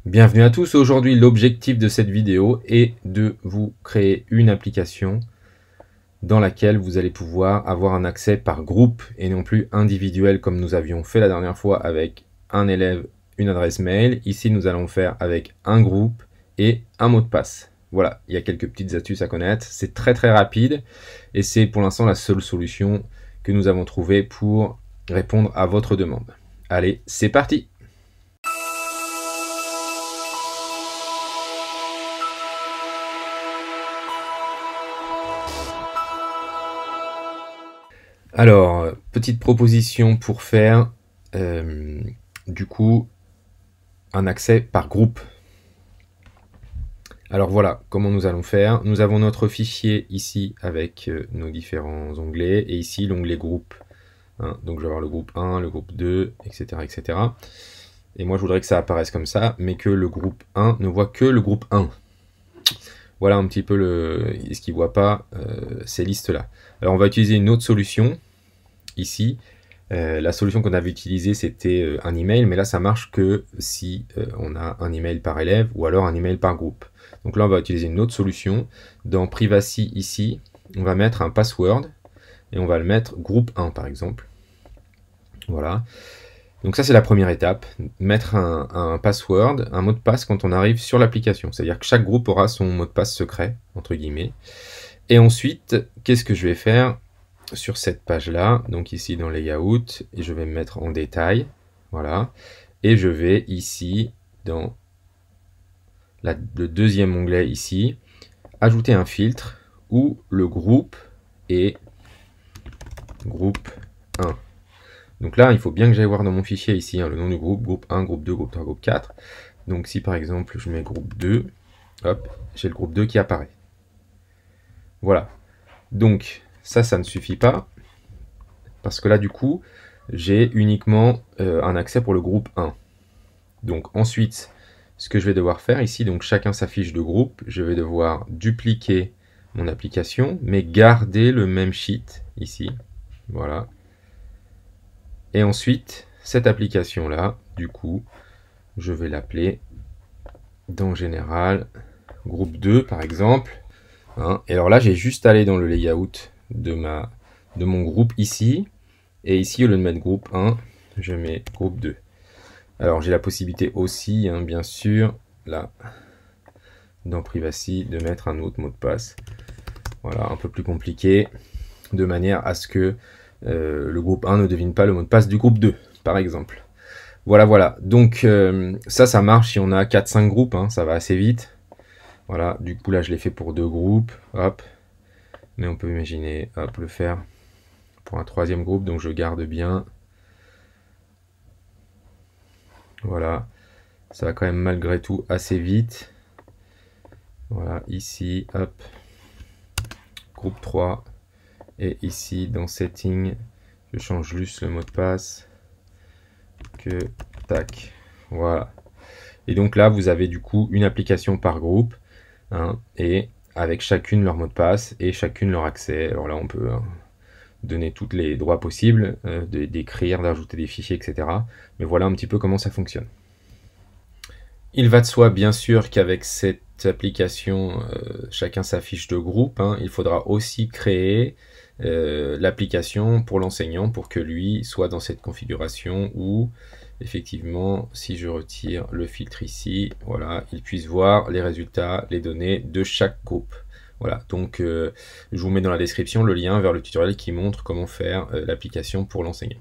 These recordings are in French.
Bienvenue à tous, aujourd'hui l'objectif de cette vidéo est de vous créer une application dans laquelle vous allez pouvoir avoir un accès par groupe et non plus individuel comme nous avions fait la dernière fois avec un élève, une adresse mail. Ici nous allons le faire avec un groupe et un mot de passe. Voilà, il y a quelques petites astuces à connaître, c'est très rapide et c'est pour l'instant la seule solution que nous avons trouvée pour répondre à votre demande. Allez, c'est parti! Alors, petite proposition pour faire du coup un accès par groupe. Alors voilà comment nous allons faire. Nous avons notre fichier ici avec nos différents onglets et ici l'onglet groupe. Hein, donc je vais avoir le groupe 1, le groupe 2, etc., etc. Et moi je voudrais que ça apparaisse comme ça, mais que le groupe 1 ne voit que le groupe 1. Voilà un petit peu ce qu'il ne voit pas ces listes-là. Alors on va utiliser une autre solution ici. La solution qu'on avait utilisée c'était un email, mais là ça marche que si on a un email par élève ou alors un email par groupe. Donc là on va utiliser une autre solution. Dans Privacy ici, on va mettre un password et on va le mettre groupe 1 par exemple. Voilà. Donc ça c'est la première étape, mettre un password, un mot de passe quand on arrive sur l'application. C'est-à-dire que chaque groupe aura son mot de passe secret, entre guillemets. Et ensuite, qu'est-ce que je vais faire sur cette page-là? Donc ici dans Layout, et je vais me mettre en détail. Voilà. Et je vais ici, dans le deuxième onglet ici, ajouter un filtre où le groupe est groupe 1. Donc là, il faut bien que j'aille voir dans mon fichier ici le nom du groupe, groupe 1, groupe 2, groupe 3, groupe 4. Donc si par exemple je mets groupe 2, hop, j'ai le groupe 2 qui apparaît. Voilà. Donc ça ne suffit pas, parce que là du coup, j'ai uniquement un accès pour le groupe 1. Donc ensuite, ce que je vais devoir faire ici, donc chacun sa fiche de groupe, je vais devoir dupliquer mon application, mais garder le même sheet ici. Voilà. Et ensuite, cette application-là, du coup, je vais l'appeler dans Général, groupe 2 par exemple. Hein. Et alors là, j'ai juste allé dans le layout de mon groupe ici. Et ici, au lieu de mettre groupe 1, je mets groupe 2. Alors j'ai la possibilité aussi, hein, bien sûr, là, dans Privacy, de mettre un autre mot de passe. Voilà, un peu plus compliqué, de manière à ce que le groupe 1 ne devine pas le mot de passe du groupe 2, par exemple. Voilà. Donc ça marche si on a 4-5 groupes, hein, ça va assez vite. Voilà, du coup là je l'ai fait pour 2 groupes, hop. Mais on peut imaginer, hop, le faire pour un 3e groupe, donc je garde bien. Voilà, ça va quand même malgré tout assez vite. Voilà, ici, hop, groupe 3. Et ici, dans Setting, je change juste le mot de passe. Que, tac, voilà. Et donc là, vous avez du coup une application par groupe, hein, et avec chacune leur mot de passe et chacune leur accès. Alors là, on peut donner tous les droits possibles, d'écrire, d'ajouter des fichiers, etc. Mais voilà un petit peu comment ça fonctionne. Il va de soi, bien sûr, qu'avec cette application, chacun sa fiche de groupe, hein, il faudra aussi créer l'application pour l'enseignant pour que lui soit dans cette configuration où, effectivement, si je retire le filtre ici, voilà, il puisse voir les résultats, les données de chaque groupe. Voilà, donc je vous mets dans la description le lien vers le tutoriel qui montre comment faire l'application pour l'enseignant.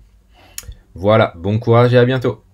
Voilà, bon courage et à bientôt!